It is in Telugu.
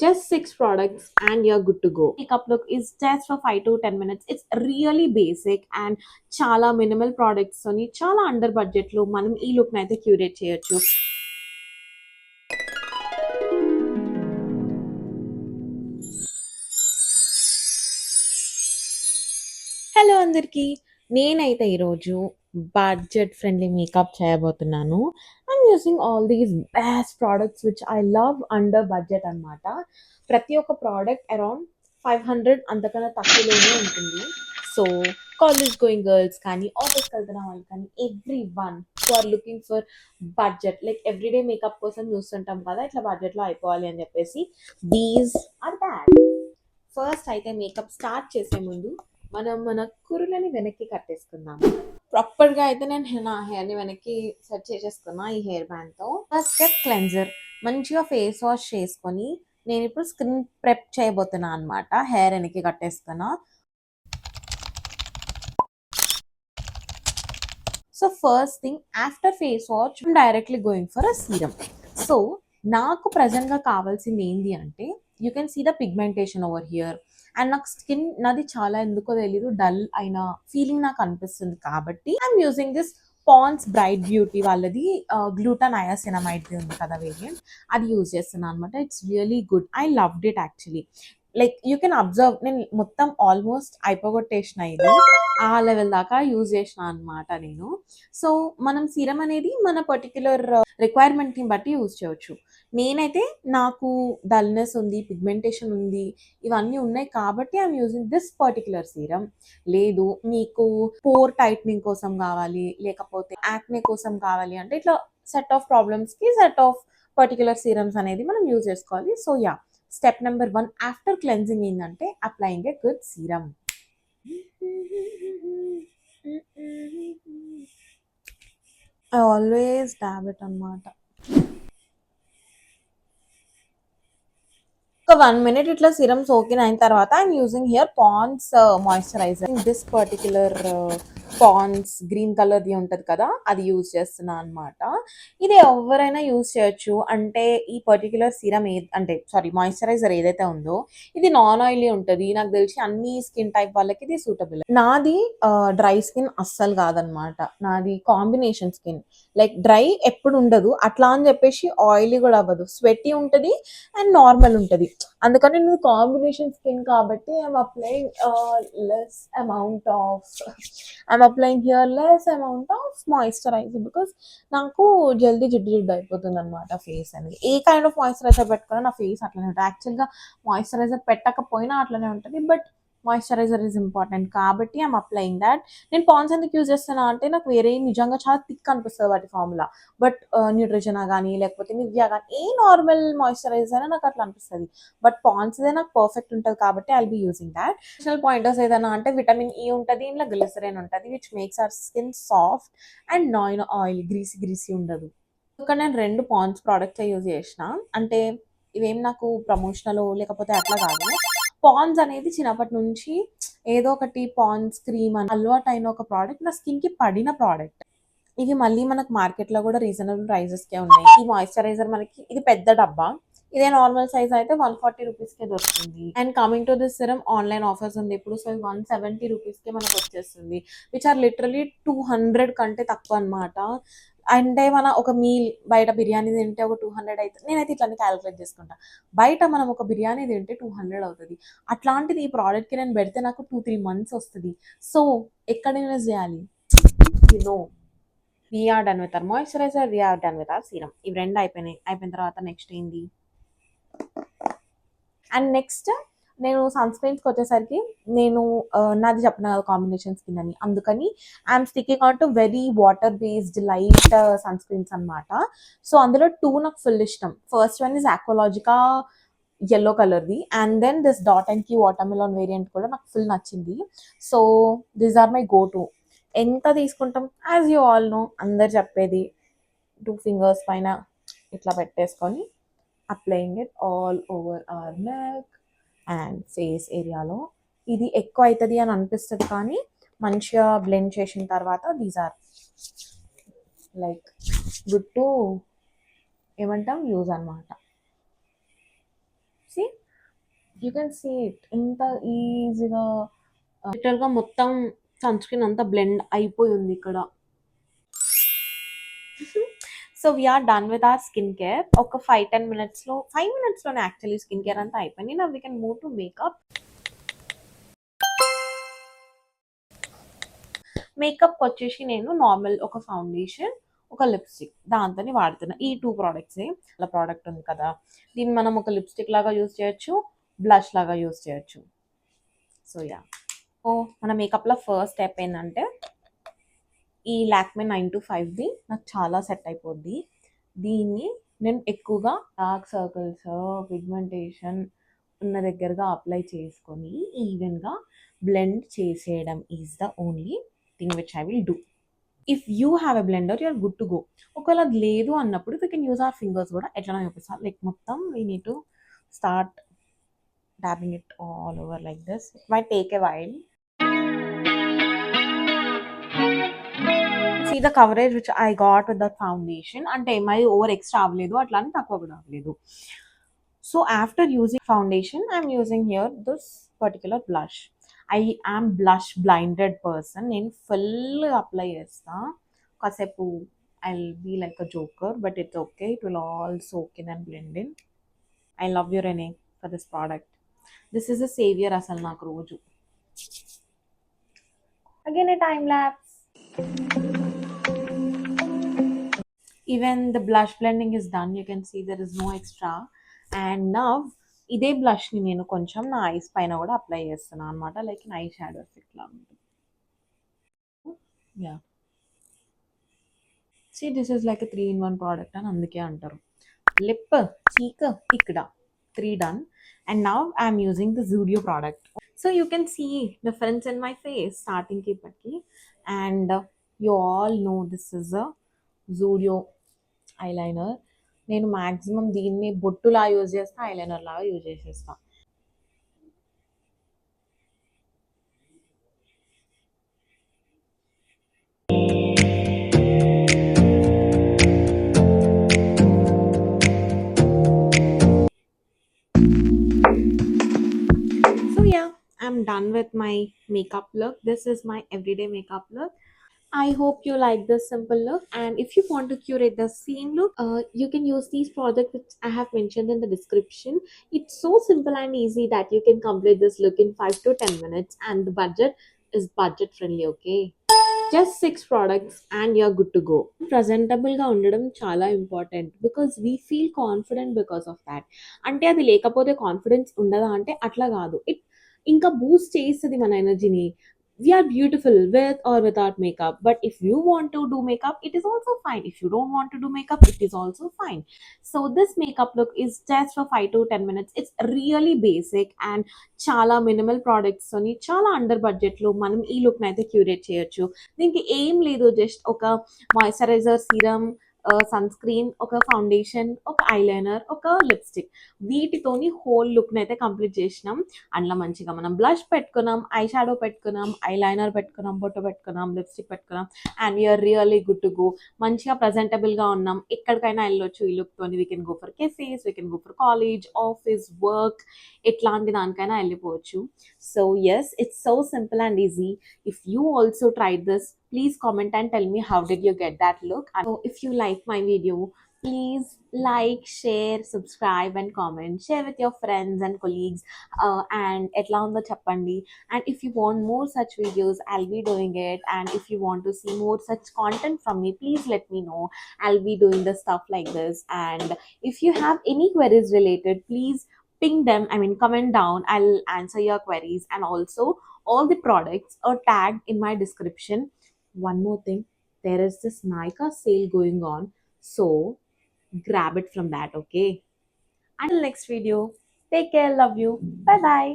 Just 6 products and you're good to go. Makeup look is just for 5 to 10 minutes. It's really basic and చాలా మినిమల్ ప్రొడక్ట్స్ తోని చాలా అండర్ బడ్జెట్ లో మనం ఈ లుక్ అయితే క్యూరేట్ చేయొచ్చు. హలో అందరికీ, నేనైతే ఈరోజు బడ్జెట్ ఫ్రెండ్లీ మేకప్ చేయబోతున్నాను. I'm using all these best products which I love under budget అనమాట. ప్రతి ఒక్క ప్రోడక్ట్ అరౌండ్ 500 అంతకన్నా తక్కువలోనే ఉంటుంది. సో కాలేజ్ గోయింగ్ గర్ల్స్ కానీ, ఆఫీస్కి వెళ్తున్న వాళ్ళు కానీ, every one who are looking for budget, like everyday makeup కోసం చూస్తుంటాం కదా, ఇట్లా బడ్జెట్లో అయిపోవాలి అని చెప్పేసి దీస్ ఆర్ దాట్. ఫస్ట్ అయితే మేకప్ స్టార్ట్ చేసే ముందు మనం మన కురులని వెనక్కి కట్టేసుకుందాం. ప్రాపర్గా అయితే నేను నా హెయిర్ని వెనక్కి సెట్ చేసేసుకున్నా ఈ హెయిర్ బ్యాండ్తో. First step cleanser. మంచిగా ఫేస్ వాష్ చేసుకొని నేను ఇప్పుడు స్కిన్ ప్రెప్ చేయబోతున్నా అనమాట. హెయిర్ వెనక్కి కట్టేసుకున్నా. So first thing, after face wash directly going for a serum. సో నాకు ప్రజెంట్గా కావాల్సింది ఏంటి అంటే, you can see the pigmentation over here. And నాకు స్కిన్ నాది చాలా ఎందుకో తెలీదు డల్ అయిన ఫీలింగ్ నాకు అనిపిస్తుంది, కాబట్టి I'm using this Pond's bright beauty వాళ్ళది గ్లూటన్ నయాసినమైడ్ ఉంది కదా వేరియంట్, అది యూజ్ చేస్తున్నాను అనమాట. It's really good. I loved it actually. Like you can observe, నేను మొత్తం ఆల్మోస్ట్ అయిపోగొట్టేసిన ఇది, ఆ లెవెల్ దాకా యూజ్ చేసిన అనమాట నేను. సో మనం సీరం అనేది మన పర్టిక్యులర్ రిక్వైర్మెంట్ని బట్టి యూజ్ చేయవచ్చు. నేనైతే నాకు డల్నెస్ ఉంది, పిగ్మెంటేషన్ ఉంది, ఇవన్నీ ఉన్నాయి కాబట్టి I'm using this particular serum. లేదు మీకు పోర్ టైట్నింగ్ కోసం కావాలి, లేకపోతే యాక్నే కోసం కావాలి అంటే, ఇట్లా సెట్ ఆఫ్ ప్రాబ్లమ్స్కి సెట్ ఆఫ్ పర్టిక్యులర్ సీరమ్స్ అనేది మనం యూజ్ చేసుకోవాలి. So ya, step number 1 after cleansing ఏంటంటే applying a good serum. I always dab it అనమాట. ఒక 1 minute ఇట్లా సిరం సోకిన్ అయిన తర్వాత I'm using here Pond's moisturizer. This particular Pond's green కలర్ది ఉంటుంది కదా, అది యూజ్ చేస్తున్నా అనమాట. ఇది ఎవరైనా యూజ్ చేయొచ్చు. అంటే ఈ పర్టిక్యులర్ సిరం అంటే సారీ మాయిశ్చరైజర్ ఏదైతే ఉందో ఇది నాన్ ఆయిలీ ఉంటుంది. నాకు తెలిసి అన్ని స్కిన్ టైప్ వాళ్ళకి ఇది సూటబుల్. నాది డ్రై స్కిన్ అస్సలు కాదనమాట, నాది కాంబినేషన్ స్కిన్. లైక్ డ్రై ఎప్పుడు ఉండదు, అట్లా అని చెప్పేసి ఆయిలీ కూడా అవ్వదు, స్వెటీ ఉంటుంది అండ్ నార్మల్ ఉంటుంది. అందుకని నేను కాంబినేషన్ స్కిన్ కాబట్టి less amount of I'm applying here less amount of moisturiser, because నాకు జల్దీ జిడ్డు జిడ్డు అయిపోతుంది అనమాట ఫేస్ అనేది. ఏ కైండ్ ఆఫ్ మాయిశ్చరైజర్ పెట్టుకున్నా నా ఫేస్ అట్లనే ఉంటుంది. యాక్చువల్గా మాయిశ్చరైజర్ పెట్టకపోయినా అట్లనే ఉంటుంది, బట్ మాయిశ్చరైజర్ ఈజ్ ఇంపార్టెంట్ కాబట్టి ఐఎమ్ అప్లయింగ్ దాట్. నేను పాండ్స్ ఎందుకు యూజ్ చేస్తున్నా అంటే, నాకు వేరే నిజంగా చాలా థిక్ అనిపిస్తుంది వాటి ఫార్ములా. బట్ న్యూట్రిజనా కానీ, లేకపోతే నివ్యా కానీ, ఏ నార్మల్ మాయిశ్చరైజర్ అయినా నాకు అట్లా అనిపిస్తుంది. బట్ పాండ్స్దే నాకు పర్ఫెక్ట్ ఉంటుంది కాబట్టి I'll be using that. Additional pointers ఏదైనా అంటే, విటమిన్ ఈ ఉంటుంది, ఇంట్లో గ్లిసరిన్ ఉంటుంది, which makes our skin soft and non oil, greasy ఉండదు. ఇక్కడ నేను 2 పాండ్స్ ప్రోడక్ట్స్ యూజ్ చేసిన. అంటే ఇవేం నాకు ప్రమోషనల్ లేకపోతే అట్లా కాదు. పాండ్స్ అనేది చిన్నప్పటి నుంచి ఏదో ఒకటి పాండ్స్ క్రీమ్ అని అలవాటు అయిన ఒక ప్రోడక్ట్, నా స్కిన్కి పడిన ప్రోడక్ట్. ఇవి మళ్ళీ మనకు మార్కెట్లో కూడా రీజనబుల్ ప్రైజెస్కే ఉన్నాయి. ఈ మాయిశ్చరైజర్ మనకి ఇది పెద్ద డబ్బా, ఇదే నార్మల్ సైజ్ అయితే 140 రూపీస్కే దొరుకుతుంది. And coming to this serum, online offers ఉంది ఇప్పుడు. సో 170 రూపీస్కే మనకు వచ్చేస్తుంది, విచ్ ఆర్ లిటరలీ 200 కంటే తక్కువ అనమాట. అంటే మన ఒక మీల్ బయట బిర్యానీ తింటే ఒక 200 అయితే, నేనైతే ఇట్లా క్యాలిక్యులేట్ చేసుకుంటా, బయట మనం ఒక బిర్యానీ తింటే 200 అవుతుంది. అట్లాంటిది ఈ ప్రోడక్ట్కి నేను పెడితే నాకు 2-3 months వస్తుంది. సో ఎక్కడ ఇన్వెస్ట్ చేయాలి? You know, we're done with our moisturizer, we're done with our serum. ఇవి 2 అయిపోయిన తర్వాత నెక్స్ట్ ఏంటి? అండ్ నెక్స్ట్ నేను సన్ స్క్రీన్స్కి వచ్చేసరికి, నేను నాది చెప్పిన కదా కాంబినేషన్ స్కిన్ అని, అందుకని I'm sticking out very water based light sunscreens అనమాట. సో అందులో 2 నాకు ఫుల్ ఇష్టం. First one is Aqualogica yellow కలర్ది, and then this dot and key watermelon variant కూడా నాకు ఫుల్ నచ్చింది. So these are my go to. ఎంత తీసుకుంటాం? యాజ్ యూ ఆల్ నో, అందరు చెప్పేది 2 fingers పైన ఇట్లా పెట్టేసుకొని applying it all over our neck and face ఏరియాలో. ఇది ఎక్కువ అవుతుంది అని అనిపిస్తుంది, కానీ మంచిగా బ్లెండ్ చేసిన తర్వాత these are like good to ఏమంటాం యూజ్ అనమాట. See you can see it ఇంత ఈజీగా లిటరల్గా మొత్తం సన్ స్క్రీన్ అంతా బ్లెండ్ అయిపోయి ఉంది ఇక్కడ. So we're done with our skin care. ఒక 5-10 మినిట్స్లో 5 మినిట్స్లోనే యాక్చువల్లీ స్కిన్ కేర్ అంతా అయిపోయింది. నా we can move to make up. Makeup వచ్చేసి నేను నార్మల్ ఒక ఫౌండేషన్, ఒక లిప్స్టిక్ దాంతోనే వాడుతున్నా. ఈ 2 ప్రోడక్ట్సే. అలా ప్రోడక్ట్ ఉంది కదా, దీన్ని మనం ఒక లిప్స్టిక్ లాగా యూస్ చేయొచ్చు, బ్లష్ లాగా యూస్ చేయొచ్చు. సో యా, సో మన మేకప్లో ఫస్ట్ స్టెప్ ఏంటంటే ఈ లాక్మే 925ది నాకు చాలా సెట్ అయిపోద్ది. దీన్ని నేను ఎక్కువగా డార్క్ సర్కిల్స్, పిగ్మెంటేషన్ ఉన్న దగ్గరగా అప్లై చేసుకొని ఈవెన్గా బ్లెండ్ చేసేయడం is the only thing which I will do. If you have a blender you're good to go. ఒకవేళ అది లేదు అన్నప్పుడు we can use our fingers కూడా. ఎట్లా చూపిస్తాను, లైక్ మొత్తం we need to start dabbing it all over like this. It might take a while. See the coverage which I got with the foundation. అంటే ఏమై ఓవర్ ఎక్స్ట్రా అవ్వలేదు, అట్లా అని తక్కువ కూడా అవ్వలేదు. So after using foundation I'm using here this particular blush. I am blush blinded person. నేను ఫుల్ అప్లై చేస్తా. కాసేపు I will be like a joker, but it's okay, it will all soak in and blend in. I love you Renee for this product. This is a saviour అసలు నాకు రోజు. Again a time lapse. Even the blush blending is done. You can see there is no extra. And now ఇదే బ్లష్ని నేను కొంచెం నా ఐస్ పైన కూడా అప్లై చేస్తున్నాను అనమాట, లైక్ ఐ షాడో ఎఫెక్ట్ లా ఉంటుంది. Yeah, see this is like 3-in-1 product అని అందుకే అంటారు. లిప్, చీక్, ఇక్కడ 3 done. And now I'm using the Zudio product. So you can see difference in my face starting ki ippatiki. And you all know this is a Zudio eyeliner. నేను మ్యాక్సిమం దీన్ని బొట్టులా యూజ్ చేస్తా, ఐలైనర్ లాగా యూజ్ చేసేస్తా. So yeah, I'm done with my makeup look. This is my everyday makeup look. I hope you like this simple look, and if you want to curate the same look, you can use these products which I have mentioned in the description. It's so simple and easy that you can complete this look in 5 to 10 minutes, and the budget is budget friendly, okay? Just 6 products and you're good to go. Presentable గా ఉండడం చాలా important, because we feel confident because of that. అంటే అది లేకపోతే కాన్ఫిడెన్స్ ఉండదా అంటే అట్లా కాదు, ఇట్ ఇంకా బూస్ట్ చేస్తుంది మన ఎనర్జీని. We are beautiful with or without makeup, but if you want to do makeup it is also fine. If you don't want to do makeup it is also fine. So this makeup look is just for 5 to 10 minutes. It's really basic and చాలా మినిమల్ ప్రోడక్ట్స్ తోని చాలా అండర్ బడ్జెట్ లో మనం ఈ లుక్ అయితే క్యూరేట్ చేయొచ్చు. దీనికి ఏం లేదు, జస్ట్ ఒక మాయిశ్చరైజర్, సీరం, సన్ స్క్రీన్, ఒక ఫౌండేషన్, ఒక ఐలైనర్, ఒక లిప్స్టిక్, వీటితోని హోల్ లుక్ అయితే కంప్లీట్ చేసినాం. అందులో మంచిగా మనం బ్లష్ పెట్టుకున్నాం, ఐ షాడో పెట్టుకున్నాం, ఐలైనర్ పెట్టుకున్నాం, బొట్టు పెట్టుకున్నాం, లిప్స్టిక్ పెట్టుకున్నాం, and we're really good to go. మంచిగా ప్రజెంటబుల్గా ఉన్నాం, ఎక్కడికైనా వెళ్ళొచ్చు ఈ లుక్ తోని. We can go for cafes, we can go for college, office, work, ఎట్లాంటి దానికైనా వెళ్ళిపోవచ్చు. So yes, it's so simple and easy. If you also tried this, please comment and tell me how did you get that look. And if you like my video, please like, share, subscribe and comment. Share with your friends and colleagues, and etla undo cheppandi. And if you want more such videos, I'll be doing it. And if you want to see more such content from me, please let me know. I'll be doing the stuff like this. And if you have any queries related, please ping them, I mean comment down, I'll answer your queries. And also all the products are tagged in my description. One more thing, there is this Nykaa sale going on, so grab it from that, okay? Until next video, take care, love you, bye bye.